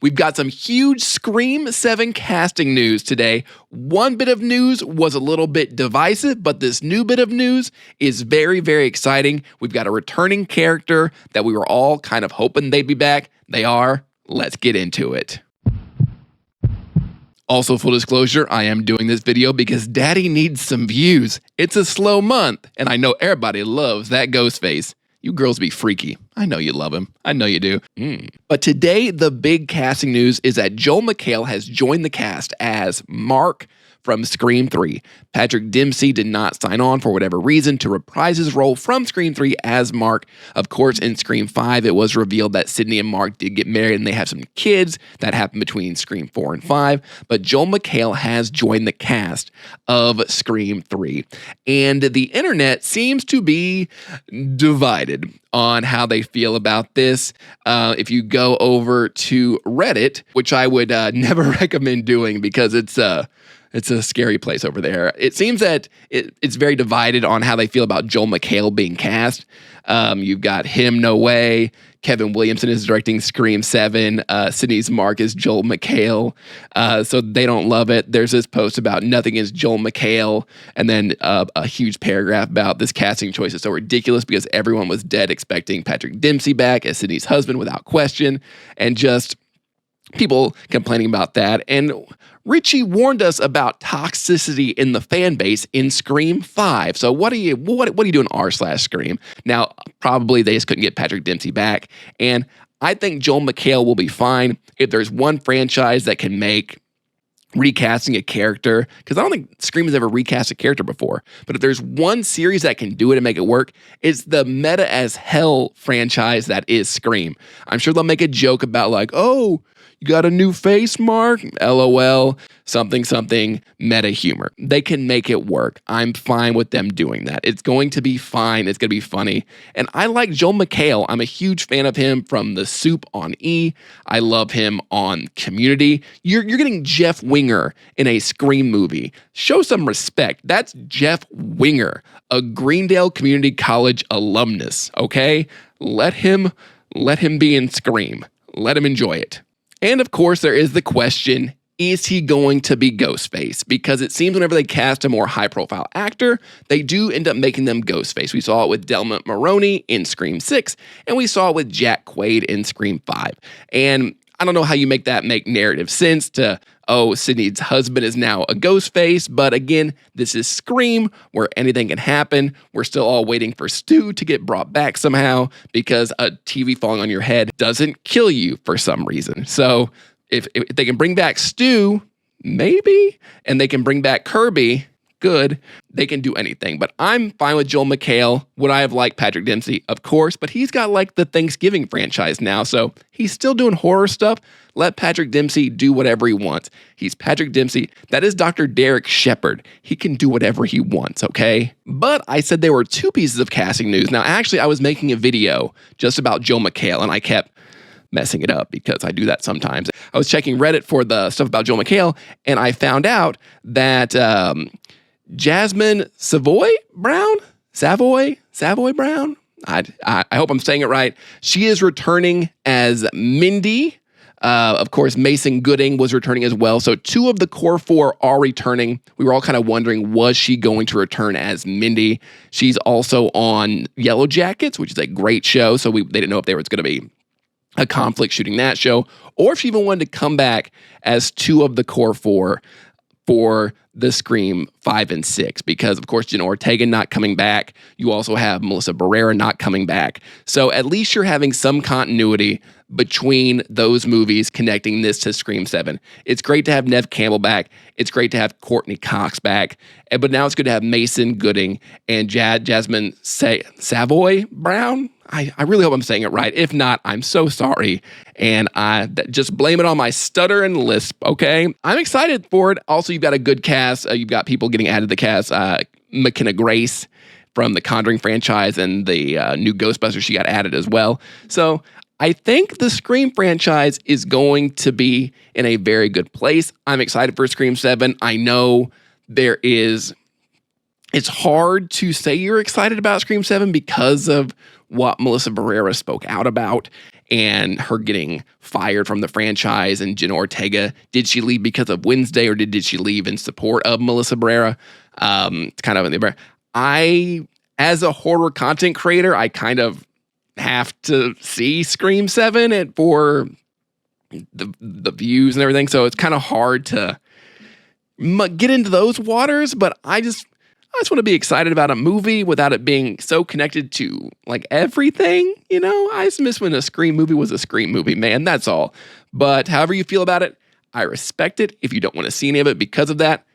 We've got some huge Scream 7 casting news today. One bit of news was a little bit divisive, but this new bit of news is very, very exciting. We've got a returning character that we were all kind of hoping they'd be back. They are. Let's get into it. Also, full disclosure, I am doing this video because Daddy needs some views. It's a slow month, and I know everybody loves that Ghostface. You girls be freaky. I know you love him. I know you do. But today, the big casting news is that Joel McHale has joined the cast as Mark from Scream 3. Patrick Dempsey did not sign on for whatever reason to reprise his role from Scream 3 as Mark. Of course, in Scream 5, it was revealed that Sydney and Mark did get married and they have some kids that happened between Scream 4 and 5. But Joel McHale has joined the cast of Scream 3. And the internet seems to be divided on how they feel about this. If you go over to Reddit, which I would never recommend doing because it's a scary place over there. It seems that it's very divided on how they feel about Joel McHale being cast. You've got him, no way. Kevin Williamson is directing Scream 7. Sydney's Mark is Joel McHale. So they don't love it. There's this post about nothing is Joel McHale. And then a huge paragraph about this casting choice is so ridiculous because everyone was dead expecting Patrick Dempsey back as Sydney's husband without question. And just people complaining about that. And Richie warned us about toxicity in the fan base in Scream 5. So what do you do in r/Scream? Now, probably they just couldn't get Patrick Dempsey back. And I think Joel McHale will be fine if there's one franchise that can make recasting a character, because I don't think Scream has ever recast a character before, but if there's one series that can do it and make it work, it's the meta as hell franchise that is Scream. I'm sure they'll make a joke about like, oh, you got a new face, Mark? LOL, something, meta humor. They can make it work. I'm fine with them doing that. It's going to be fine. It's going to be funny. And I like Joel McHale. I'm a huge fan of him from The Soup on E. I love him on Community. You're getting Jeff Winger in a Scream movie. Show some respect. That's Jeff Winger, a Greendale Community College alumnus, okay? Let him be in Scream. Let him enjoy it. And of course, there is the question, is he going to be Ghostface? Because it seems whenever they cast a more high-profile actor, they do end up making them Ghostface. We saw it with Delmont Mulroney in Scream 6, and we saw it with Jack Quaid in Scream 5. And I don't know how you make that make narrative sense to, oh, Sydney's husband is now a Ghostface, but again, this is Scream, where anything can happen. We're still all waiting for Stu to get brought back somehow, because a TV falling on your head doesn't kill you for some reason. So if they can bring back Stu, maybe, and they can bring back Kirby, good, they can do anything. But I'm fine with Joel McHale. Would I have liked Patrick Dempsey? Of course, but he's got like the Thanksgiving franchise now, so he's still doing horror stuff. Let Patrick Dempsey do whatever he wants. He's Patrick Dempsey. That is Dr. Derek Shepherd. He can do whatever he wants, okay? But I said there were two pieces of casting news. Now, actually, I was making a video just about Joel McHale, and I kept messing it up because I do that sometimes. I was checking Reddit for the stuff about Joel McHale, and I found out that Jasmin Savoy Brown? I hope I'm saying it right. She is returning as Mindy. Of course, Mason Gooding was returning as well. So two of the core four are returning. We were all kind of wondering, was she going to return as Mindy? She's also on Yellow Jackets, which is a great show. So they didn't know if there was going to be a conflict shooting that show, or if she even wanted to come back as two of the core four for the Scream 5 and 6, because of course Jenna Ortega not coming back. You also have Melissa Barrera not coming back. So at least you're having some continuity between those movies connecting this to Scream 7. It's great to have Neve Campbell back. It's great to have Courtney Cox back. But now it's good to have Mason Gooding and Jasmin Savoy Brown. I really hope I'm saying it right. If not, I'm so sorry. And I just blame it on my stutter and lisp, okay? I'm excited for it. Also, you've got a good cast. You've got people getting added to the cast. McKenna Grace from the Conjuring franchise and the new Ghostbusters, she got added as well. So I think the Scream franchise is going to be in a very good place. I'm excited for Scream 7. I know it's hard to say you're excited about Scream 7 because of what Melissa Barrera spoke out about. and her getting fired from the franchise, and Jenna Ortega, did she leave because of Wednesday, or did she leave in support of Melissa Barrera? It's kind of in the as a horror content creator, I kind of have to see Scream 7 for the views and everything. So it's kind of hard to get into those waters, but I just want to be excited about a movie without it being so connected to like everything, you know? I just miss when a Scream movie was a Scream movie, man. That's all. But however you feel about it, I respect it. If you don't want to see any of it because of that,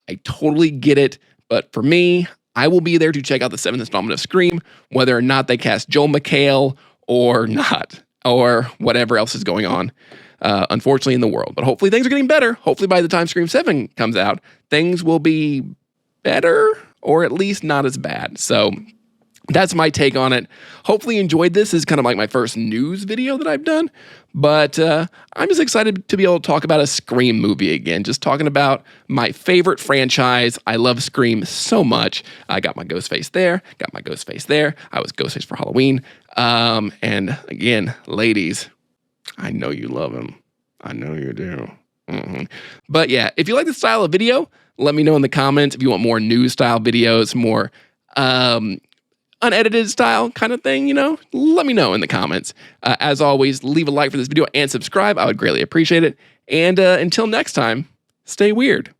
I totally get it. But for me, I will be there to check out the 7th installment of Scream, whether or not they cast Joel McHale or not, or whatever else is going on, unfortunately, in the world. But hopefully things are getting better. Hopefully by the time Scream 7 comes out, things will be better, or at least not as bad. So that's my take on it. Hopefully you enjoyed this. This is kind of like my first news video that I've done, but I'm just excited to be able to talk about a Scream movie again, just talking about my favorite franchise. I love Scream so much. I got my Ghostface there, got my Ghostface there. I was Ghostface for Halloween. And again, ladies, I know you love him. I know you do. Mm-hmm. But yeah, if you like this style of video, let me know in the comments. If you want more news style videos, more unedited style kind of thing, you know, let me know in the comments. As always, leave a like for this video and subscribe. I would greatly appreciate it. And until next time, stay weird.